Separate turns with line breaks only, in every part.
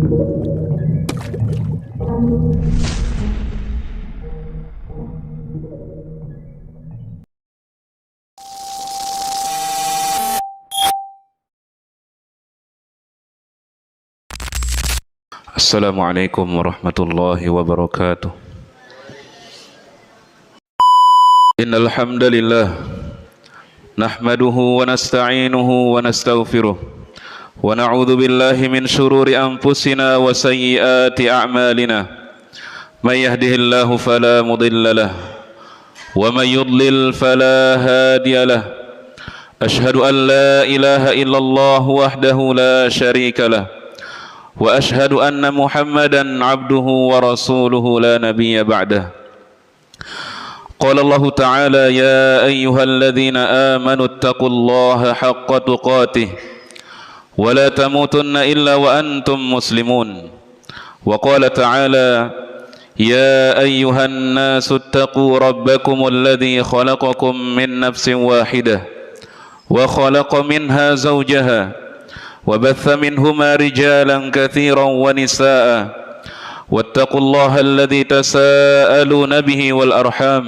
Assalamualaikum warahmatullahi wabarakatuh. Innal hamdalillah nahmaduhu wa nasta'inuhu wa nastaghfiruh wa na'udzu billahi min shururi anfusina wa sayyiati a'malina. May yahdihillahu fala mudilla lahu wa may yudlil fala hadiya lahu. Ashhadu an la ilaha illallah wahdahu la syarika lahu wa ashhadu anna Muhammadan abduhu wa rasuluhu la nabiyya ba'dah. Qala Allah Ta'ala ya ayyuhalladzina amanu ittaqullaha haqqa tuqatih wa la tamutunna illa wa antum muslimun. Wa qala Ta'ala ya ayyuhan nasu ittaqu rabbakumul ladzi khalaqakum min nafsin wahidah wa khalaqa minha zawjaha وبث منهما رجالا كثيرا ونساء واتقوا الله الذي تساءلون به والأرحام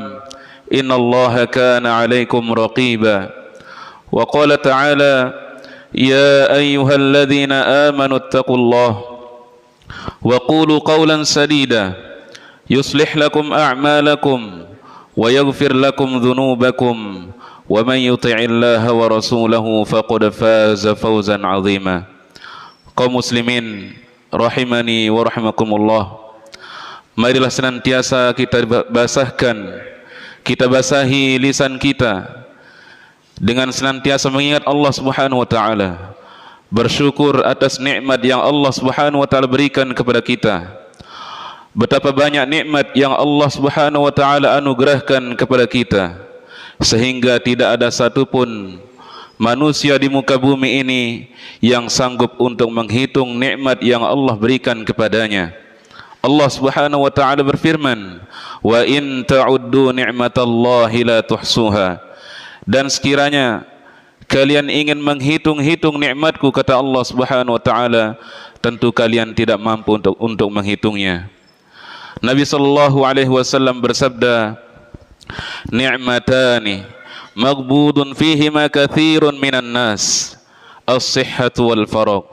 إن الله كان عليكم رقيبا. وقال تعالى يا أيها الذين آمنوا اتقوا الله وقولوا قولا سديدا يصلح لكم أعمالكم ويغفر لكم ذنوبكم ومن يطع الله ورسوله فقد فاز فوزا عظيما. Kaum muslimin rahimani wa rahimakumullah, marilah senantiasa kita basahi lisan kita dengan senantiasa mengingat Allah Subhanahu wa taala, bersyukur atas nikmat yang Allah Subhanahu wa taala berikan kepada kita. Betapa banyak nikmat yang Allah Subhanahu wa taala anugerahkan kepada kita, sehingga tidak ada satupun manusia di muka bumi ini yang sanggup untuk menghitung nikmat yang Allah berikan kepadanya. Allah Subhanahu wa taala berfirman, "Wa in ta'uddu ni'matallahi la tuhsuha." Dan sekiranya kalian ingin menghitung-hitung nikmatku, kata Allah Subhanahu wa taala, tentu kalian tidak mampu untuk menghitungnya. Nabi sallallahu alaihi wasallam bersabda, ni'matani maghbudun fihima katsirun minan nas, as-sihhatu wal faragh.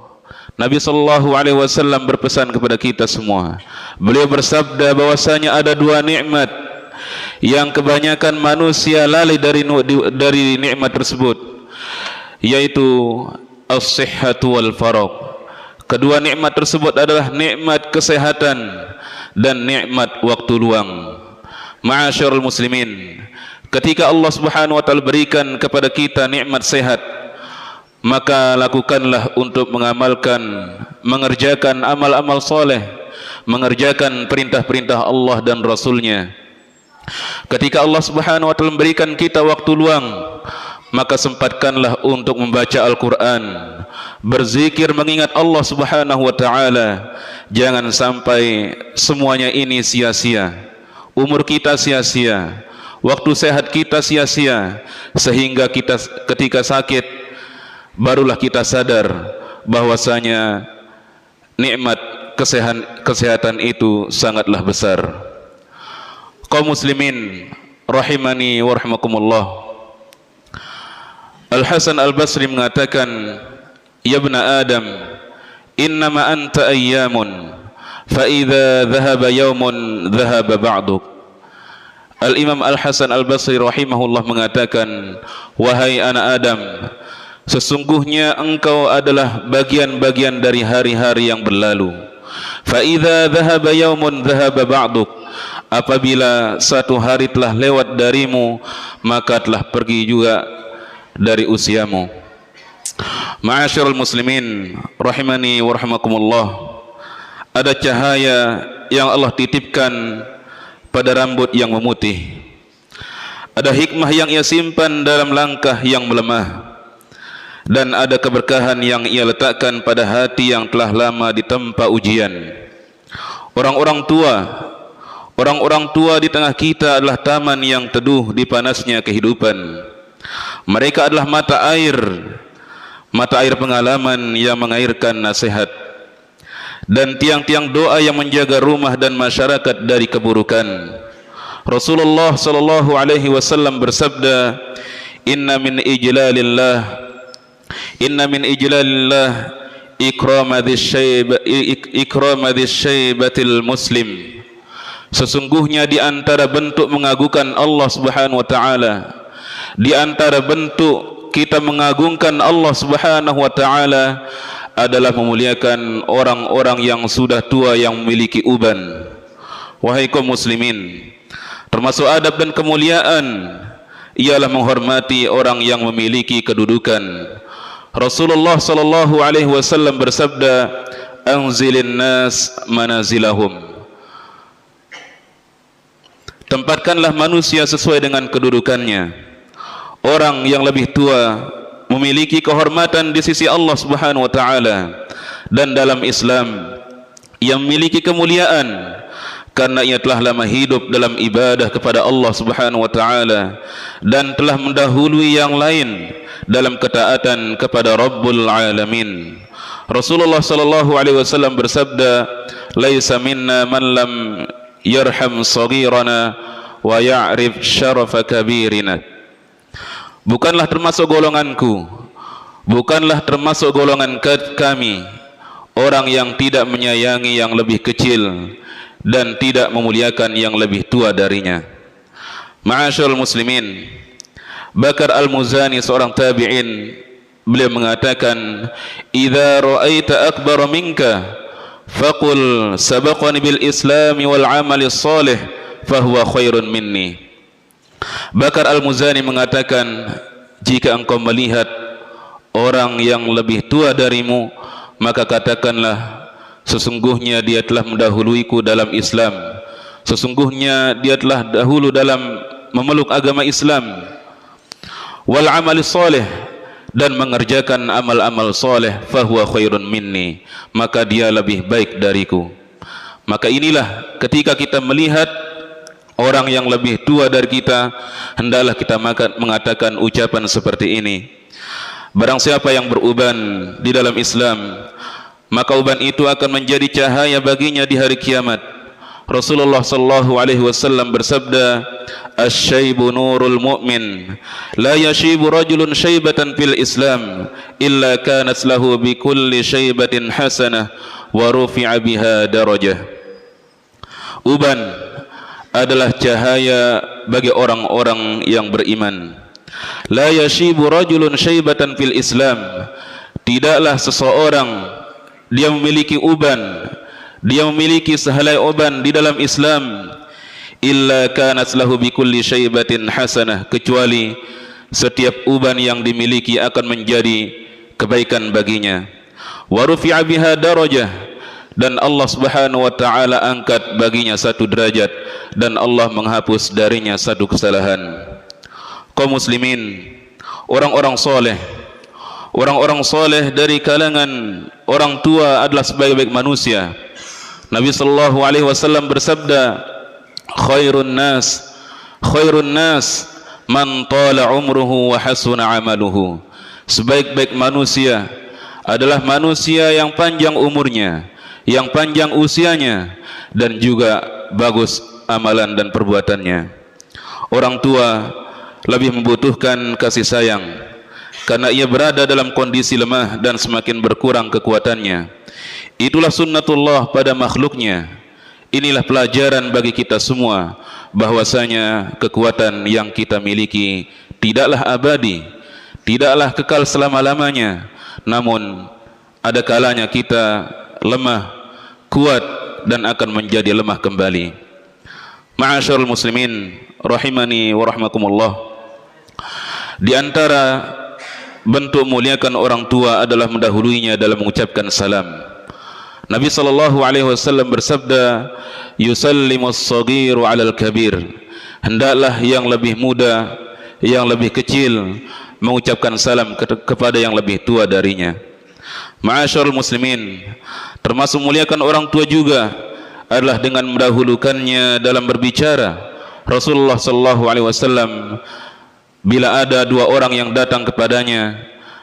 Nabi sallallahu alaihi wasallam berpesan kepada kita semua. Beliau bersabda bahwasanya ada dua nikmat yang kebanyakan manusia lalai dari nikmat tersebut, yaitu as-sihhatu wal faragh. Kedua nikmat tersebut adalah nikmat kesehatan dan nikmat waktu luang. Ma'asyarul muslimin, ketika Allah Subhanahu wa taala berikan kepada kita nikmat sehat, maka lakukanlah untuk mengamalkan, mengerjakan amal-amal soleh, mengerjakan perintah-perintah Allah dan Rasulnya. Ketika Allah Subhanahu wa taala memberikan kita waktu luang, maka sempatkanlah untuk membaca Al-Quran, berzikir, mengingat Allah Subhanahu wa taala. Jangan sampai semuanya ini sia-sia. Umur kita sia-sia, waktu sehat kita sia-sia, sehingga kita ketika sakit barulah kita sadar bahwasanya nikmat kesehatan itu sangatlah besar. Kaum muslimin rahimani wa rahimakumullah, Al-Hasan Al-Basri mengatakan, ya ibna Adam, innama anta ayyamun فَإِذَا ذَهَبَ يَوْمٌ ذَهَبَ بَعْضُكَ. Al-Imam Al-Hasan Al-Basri rahimahullah mengatakan, wahai anak Adam, sesungguhnya engkau adalah bagian-bagian dari hari-hari yang berlalu. فَإِذَا ذَهَبَ يَوْمٌ ذَهَبَ بَعْضُكَ. Apabila satu hari telah lewat darimu, maka telah pergi juga dari usiamu. Ma'asyarul muslimin rahimani wa rahimakumullah, ada cahaya yang Allah titipkan pada rambut yang memutih. Ada hikmah yang ia simpan dalam langkah yang melemah. Dan ada keberkahan yang ia letakkan pada hati yang telah lama ditempa ujian. Orang-orang tua di tengah kita adalah taman yang teduh di panasnya kehidupan. Mereka adalah mata air pengalaman yang mengairkan nasihat. dan tiang-tiang doa yang menjaga rumah dan masyarakat dari keburukan. Rasulullah sallallahu alaihi wasallam bersabda, inna min ijlalillah ikramadzis syaibatil muslim. Sesungguhnya di antara bentuk mengagukan Allah Subhanahu wa taala, di antara bentuk kita mengagungkan Allah Subhanahu wa taala adalah memuliakan orang-orang yang sudah tua yang memiliki uban. Wahai kaum muslimin, termasuk adab dan kemuliaan ialah menghormati orang yang memiliki kedudukan. Rasulullah sallallahu alaihi wasallam bersabda, anzilin nas manazilahum. Tempatkanlah manusia sesuai dengan kedudukannya. Orang yang lebih tua memiliki kehormatan di sisi Allah Subhanahu wa taala, dan dalam Islam yang memiliki kemuliaan karena ia telah lama hidup dalam ibadah kepada Allah Subhanahu wa taala dan telah mendahului yang lain dalam ketaatan kepada Rabbul Alamin. Rasulullah sallallahu alaihi wasallam bersabda, laisa minna man lam yarham saghirana wa ya'rif syarafa kabirina. Bukanlah termasuk golonganku, bukanlah termasuk golongan kami orang yang tidak menyayangi yang lebih kecil dan tidak memuliakan yang lebih tua darinya. Ma'asyiral muslimin, Bakar Al-Muzani seorang tabi'in, beliau mengatakan, idza ra'aita akbar minka faqul sabaqani bil islami wal amali salih fahuwa khairun minni. Bakar Al-Muzani mengatakan, jika engkau melihat orang yang lebih tua darimu, maka katakanlah, sesungguhnya dia telah mendahuluiku dalam Islam, sesungguhnya dia telah dahulu dalam memeluk agama Islam, wal amali salih, dan mengerjakan amal-amal saleh, fahuwa khairun minni, maka dia lebih baik dariku. Maka inilah ketika kita melihat orang yang lebih tua dari kita, hendaklah kita mengatakan ucapan seperti ini. Barang siapa yang beruban di dalam Islam, maka uban itu akan menjadi cahaya baginya di hari kiamat. Rasulullah sallallahu alaihi wasallam bersabda, asy-syaibu nurul mu'min, la yashibu rajulun syaibatan fil Islam illa kanat lahu bi kulli syaibatin hasanah wa rufi'a biha darajah. Uban adalah cahaya bagi orang-orang yang beriman. La yashibu rajulun syaibatan fil Islam, tidaklah seseorang dia memiliki uban, dia memiliki sehelai uban di dalam Islam, illa kanat lahu bi kulli syaibatin hasanah, kecuali setiap uban yang dimiliki akan menjadi kebaikan baginya. Wa rufi'a biha darajah, dan Allah Subhanahu wa taala angkat baginya satu derajat, dan Allah menghapus darinya satu kesalahan. Kaum muslimin, orang-orang soleh dari kalangan orang tua adalah sebaik-baik manusia. Nabi sallallahu alaihi wasallam bersabda, khairun nas man tala umruhu wa hasuna amaluhu. Sebaik-baik manusia adalah manusia yang panjang umurnya, yang panjang usianya, dan juga bagus amalan dan perbuatannya. Orang tua lebih membutuhkan kasih sayang karena ia berada dalam kondisi lemah dan semakin berkurang kekuatannya. Itulah sunnatullah pada makhluknya. Inilah pelajaran bagi kita semua, bahwasanya kekuatan yang kita miliki tidaklah abadi, tidaklah kekal selama-lamanya, namun ada kalanya kita lemah, kuat, dan akan menjadi lemah kembali. Ma'asyiral muslimin rahimani wa rahmakumullah, di antara bentuk muliakan orang tua adalah mendahuluinya dalam mengucapkan salam. Nabi sallallahu alaihi wasallam bersabda, yusallimus saghiru 'alal kabir. Hendaklah yang lebih muda, yang lebih kecil mengucapkan salam kepada yang lebih tua darinya. Ma'asyiral muslimin, termasuk muliakan orang tua juga adalah dengan mendahulukannya dalam berbicara. Rasulullah sallallahu alaihi wasallam, bila ada dua orang yang datang kepadanya,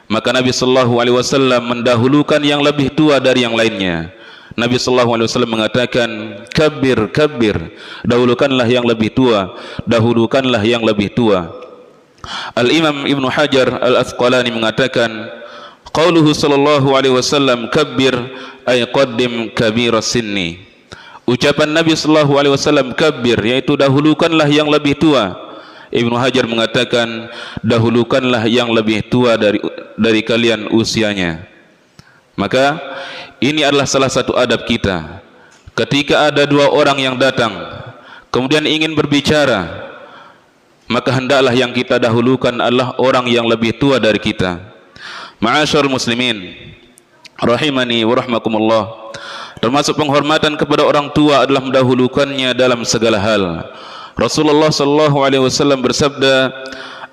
maka Nabi sallallahu alaihi wasallam mendahulukan yang lebih tua dari yang lainnya. Nabi sallallahu alaihi wasallam mengatakan, "Kabbir, kabbir." Dahulukanlah yang lebih tua, dahulukanlah yang lebih tua. Al-Imam Ibnu Hajar Al-Asqalani mengatakan, qauluhu sallallahu alaihi wasallam kabbir ay qaddim kabira sinni. Ucapan Nabi sallallahu alaihi wasallam kabbir yaitu dahulukanlah yang lebih tua. Ibnu Hajar mengatakan dahulukanlah yang lebih tua dari kalian usianya. Maka ini adalah salah satu adab kita. Ketika ada dua orang yang datang kemudian ingin berbicara, maka hendaklah yang kita dahulukan adalah orang yang lebih tua dari kita. Ma'asyarul muslimin rahimani wa rahmakumullah, termasuk penghormatan kepada orang tua adalah mendahulukannya dalam segala hal. Rasulullah sallallahu alaihi wasallam bersabda,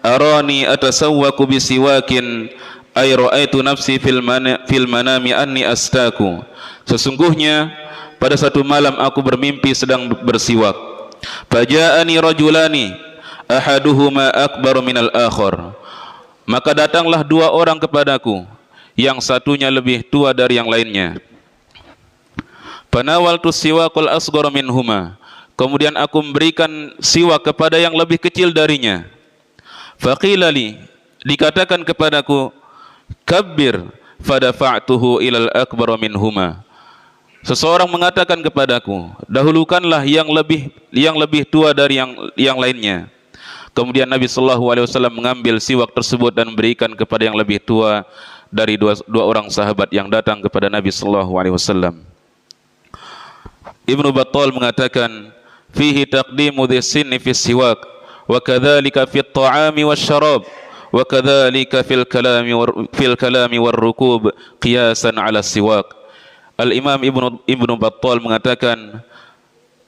"Arani atasawwaku bisiwakin ay ra'aitu nafsi fil manami anni astaku." Sesungguhnya pada satu malam aku bermimpi sedang bersiwak. Faja'ani rajulani ahaduhuma akbaru minal akhar. Maka datanglah dua orang kepadaku, yang satunya lebih tua dari yang lainnya. Fanawaltu siwaqal asghar minhuma. Kemudian aku memberikan siwak kepada yang lebih kecil darinya. Faqila li, dikatakan kepadaku, kabbir, fadafa'tuhu ilal akbar minhuma. Seseorang mengatakan kepadaku, dahulukanlah yang lebih tua dari yang lainnya. Kemudian Nabi sallallahu alaihi wasallam mengambil siwak tersebut dan memberikan kepada yang lebih tua dari dua orang sahabat yang datang kepada Nabi sallallahu alaihi wasallam. Ibnu Battal mengatakan, fihi taqdimu dhis-sinni fi siwak wa kadzalika fi at-ta'ami wasyarab wa kadzalika fil kalami war-rukub qiyasan 'ala siwak. Al-Imam Ibnu Battal mengatakan,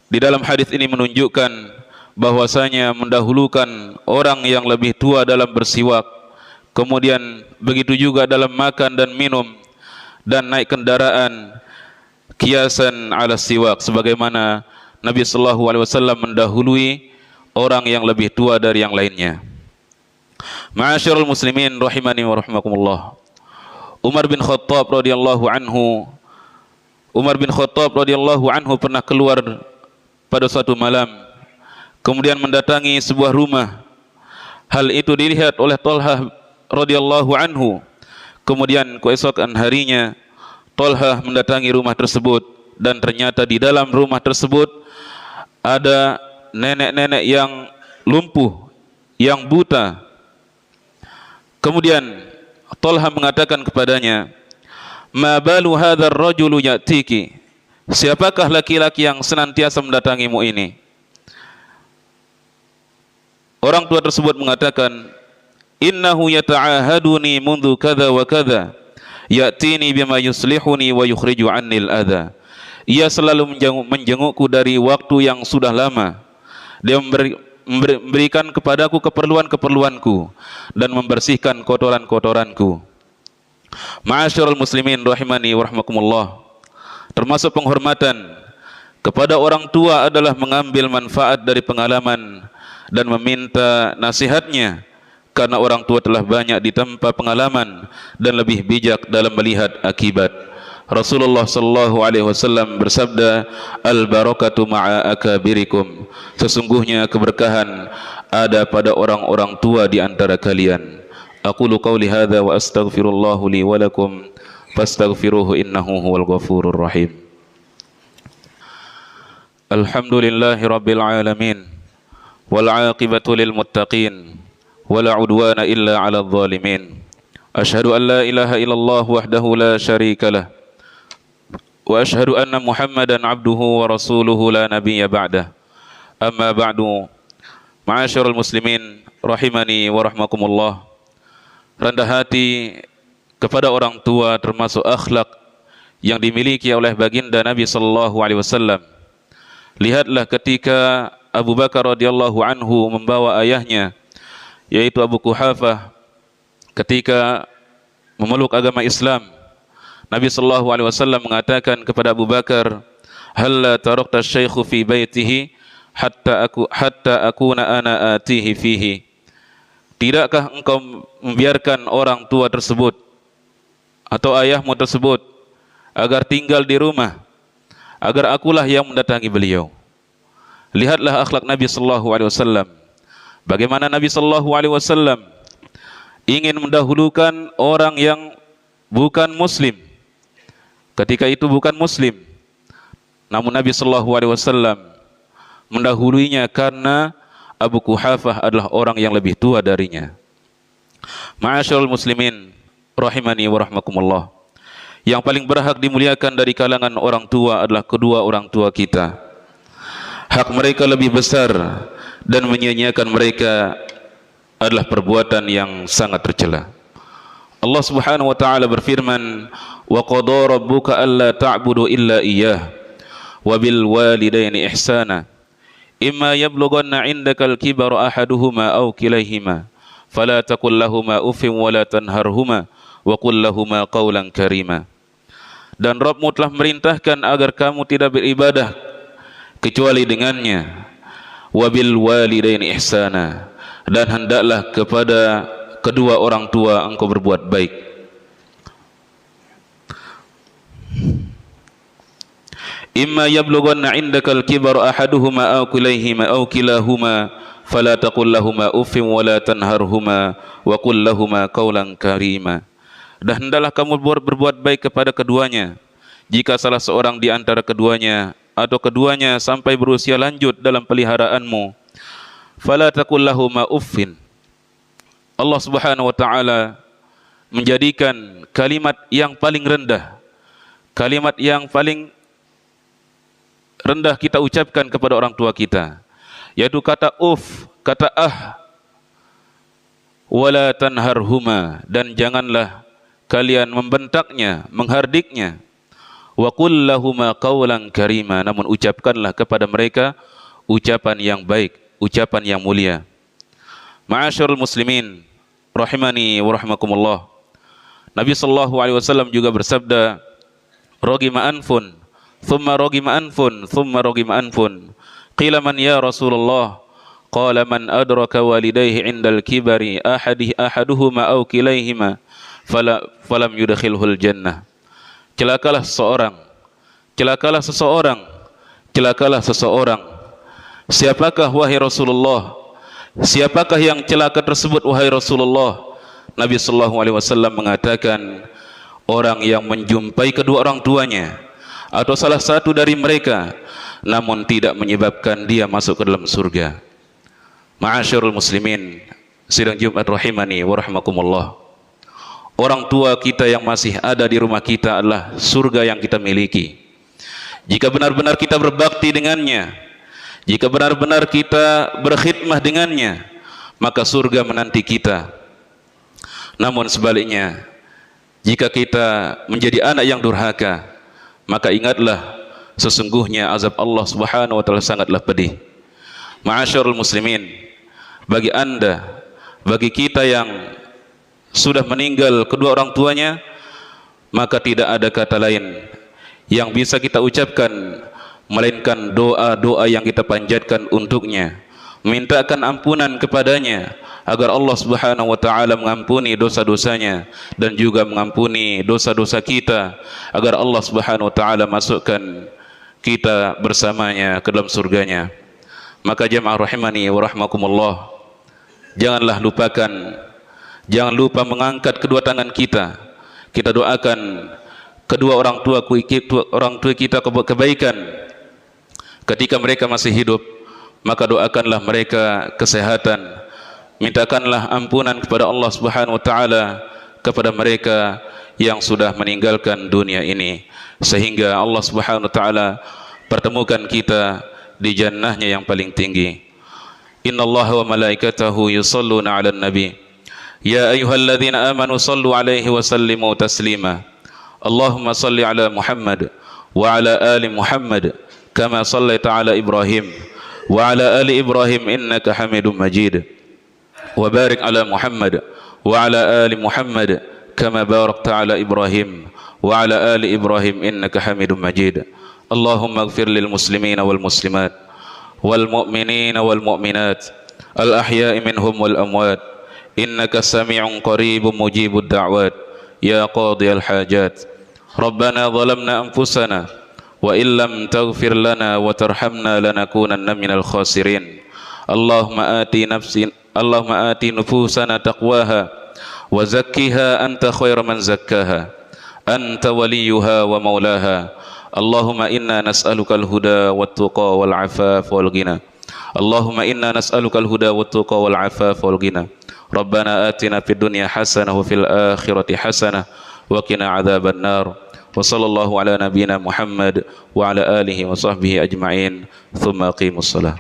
di dalam hadis ini menunjukkan bahwasanya mendahulukan orang yang lebih tua dalam bersiwak, kemudian begitu juga dalam makan dan minum dan naik kendaraan, kiasan ala siwak, sebagaimana Nabi sallallahu alaihi wasallam mendahului orang yang lebih tua dari yang lainnya. Ma'asyarul muslimin rahimani wa rahimakumullah. Umar bin Khattab radhiyallahu anhu pernah keluar pada suatu malam, kemudian mendatangi sebuah rumah. Hal itu dilihat oleh Talhah radhiyallahu anhu. Kemudian keesokan harinya Talhah mendatangi rumah tersebut, dan ternyata di dalam rumah tersebut ada nenek-nenek yang lumpuh, yang buta. Kemudian Talhah mengatakan kepadanya, "Ma balu hadzal rajulu ya'tiki?" Siapakah laki-laki yang senantiasa mendatangimu ini? Orang tua tersebut mengatakan, "Innahu yata'ahaduni mundu kadza wa kadza, ya'tini bima yuslihuni wa yukhriju 'annil adza." Ia selalu menjengukku dari waktu yang sudah lama. Dia memberikan kepadaku keperluan-keperluanku dan membersihkan kotoran-kotoranku. Ma'asyarul muslimin rahimani wa rahmakumullah. Termasuk penghormatan kepada orang tua adalah mengambil manfaat dari pengalaman dan meminta nasihatnya, karena orang tua telah banyak ditempa pengalaman dan lebih bijak dalam melihat akibat. Rasulullah sallallahu alaihi wasallam bersabda, "Al-barakatu ma'a akabirikum." Sesungguhnya keberkahan ada pada orang-orang tua di antara kalian. Aqulu qauli hadza wa astaghfirullahu li wa lakum fastaghfiruhu innahu huwal ghafurur rahim. Alhamdulillahi rabbil alamin. Wal 'aqibatu lil muttaqin wala 'udwana illa 'alal zalimin. Asyhadu an la ilaha illallah wahdahu la syarika lah wa asyhadu anna Muhammadan 'abduhu wa rasuluhu la nabiyya ba'dah. Amma ba'du. Ma'asyiral muslimin rahimani wa rahmakumullah. Rendah hati kepada orang tua termasuk akhlak yang dimiliki oleh baginda Nabi sallallahu alaihi wasallam. Lihatlah ketika Abu Bakar radhiyallahu anhu membawa ayahnya, yaitu Abu Quhafah, ketika memeluk agama Islam, Nabi sallallahu alaihi wasallam mengatakan kepada Abu Bakar, "Halla tarakta syaikhu fi baitihi hatta akuna ana atihi fihi." Tidakkah engkau membiarkan orang tua tersebut atau ayahmu tersebut agar tinggal di rumah agar akulah yang mendatangi beliau. Lihatlah akhlak Nabi sallallahu alaihi wasallam. Bagaimana Nabi sallallahu alaihi wasallam ingin mendahulukan orang yang bukan muslim. Ketika itu bukan muslim, namun Nabi sallallahu alaihi wasallam mendahuluinya karena Abu Quhafah adalah orang yang lebih tua darinya. Ma'asyiral muslimin rahimani wa rahmakumullah. Yang paling berhak dimuliakan dari kalangan orang tua adalah kedua orang tua kita. Hak mereka lebih besar dan menyia-nyiakan mereka adalah perbuatan yang sangat tercela. Allah Subhanahu wa taala berfirman, "Wa qada rabbuka alla ta'budu illa iyyah wa bil walidaini ihsana. Imma yablughanna 'indakal kibara ahaduhuma aw kilayhima fala taqul lahumu uffin wa la tanharhuma wa qul lahumu qawlan karima." Dan Rabbmu telah merintahkan agar kamu tidak beribadah kecuali dengannya. Wabil walidaini ihsana, dan hendaklah kepada kedua orang tua engkau berbuat baik. Imma yablughanna 'indakal kibar ahaduhuma aw kilahuma fala taqul lahumu uffin wa la tanharhuma wa qul lahumu qawlan karima. Dan hendaklah kamu berbuat baik kepada keduanya jika salah seorang di antara keduanya atau keduanya sampai berusia lanjut dalam peliharaanmu. Fala taqul lahumu uffin. Allah Subhanahu wa taala menjadikan kalimat yang paling rendah, kalimat yang paling rendah kita ucapkan kepada orang tua kita, yaitu kata uff, kata wala tanharhuma, dan janganlah kalian membentaknya, menghardiknya. Wa qul lahuma qawlan karima, namun ucapkanlah kepada mereka ucapan yang baik, ucapan yang mulia. Ma'asyiral muslimin rahimani wa rahmakumullah. Nabi sallallahu alaihi wasallam juga bersabda, "Ragima anfun, thumma ragima anfun, thumma ragima anfun. Qila man ya Rasulullah?" Qala man adraka walidayhi 'indal kibari ahaduhuma aw kilayhima falam yudkhilhul jannah. Celakalah seseorang, celakalah seseorang, celakalah seseorang. Siapakah wahai Rasulullah? Siapakah yang celaka tersebut wahai Rasulullah? Nabi sallallahu alaihi wasallam mengatakan, orang yang menjumpai kedua orang tuanya atau salah satu dari mereka namun tidak menyebabkan dia masuk ke dalam surga. Ma'asyiral muslimin sidang Jumat rahimani wa rahmakumullah. Orang tua kita yang masih ada di rumah kita adalah surga yang kita miliki. Jika benar-benar kita berbakti dengannya, jika benar-benar kita berkhidmah dengannya, maka surga menanti kita. Namun sebaliknya, jika kita menjadi anak yang durhaka, maka ingatlah sesungguhnya azab Allah Subhanahu wa taala sangatlah pedih. Ma'asyiral muslimin, bagi Anda, bagi kita yang sudah meninggal kedua orang tuanya, maka tidak ada kata lain yang bisa kita ucapkan melainkan doa-doa yang kita panjatkan untuknya, mintakan ampunan kepadanya agar Allah Subhanahu wa taala mengampuni dosa-dosanya dan juga mengampuni dosa-dosa kita, agar Allah Subhanahu wa taala masukkan kita bersamanya ke dalam surganya. Maka jemaah rahimani wa rahmakumullah, jangan lupa mengangkat kedua tangan kita. Kita doakan kedua orang tua kita kebaikan ketika mereka masih hidup. Maka doakanlah mereka kesehatan, mintakanlah ampunan kepada Allah Subhanahu wa taala kepada mereka yang sudah meninggalkan dunia ini, sehingga Allah Subhanahu wa taala pertemukan kita di jannahnya yang paling tinggi. Innallaha wa malaikatahu yusalluna 'alan nabi. Ya ayyuhalladzina amanu sallu 'alaihi wa sallimu taslima. Allahumma salli 'ala Muhammad wa 'ala ali Muhammad kama sallaita 'ala Ibrahim wa 'ala ali Ibrahim innaka Hamidum Majid. Wa barik 'ala Muhammad wa 'ala ali Muhammad kama barakta 'ala Ibrahim wa 'ala ali Ibrahim innaka Hamidum Majid. Allahumma ighfir lil muslimina wal muslimat wal mu'minina wal mu'minat al ahya'i minhum wal amwat innaka sami'un qaribun mujibud da'wat ya qadiyal hajat. Rabbana zalamna anfusana wa illam taghfir lana wa tarhamna lanakunanna minal khasirin. Allahumma ati nufusana taqwaha wa zakkiha anta khairu man zakkaha anta waliyuha wa maulaha. Allahumma inna nas'aluka al-huda wat-tuqa wal-'afaf wal-ghina. Allahumma inna nas'aluka al-huda wat-tuqa wal-'afaf wal-ghina. Rabbana atina fid dunya hasanah wa fil akhirati hasanah wa qina adzaban nar. Wa sallallahu ala nabiyyina Muhammad wa ala alihi wa sahbihi ajma'in. Tsumma aqimus shalah.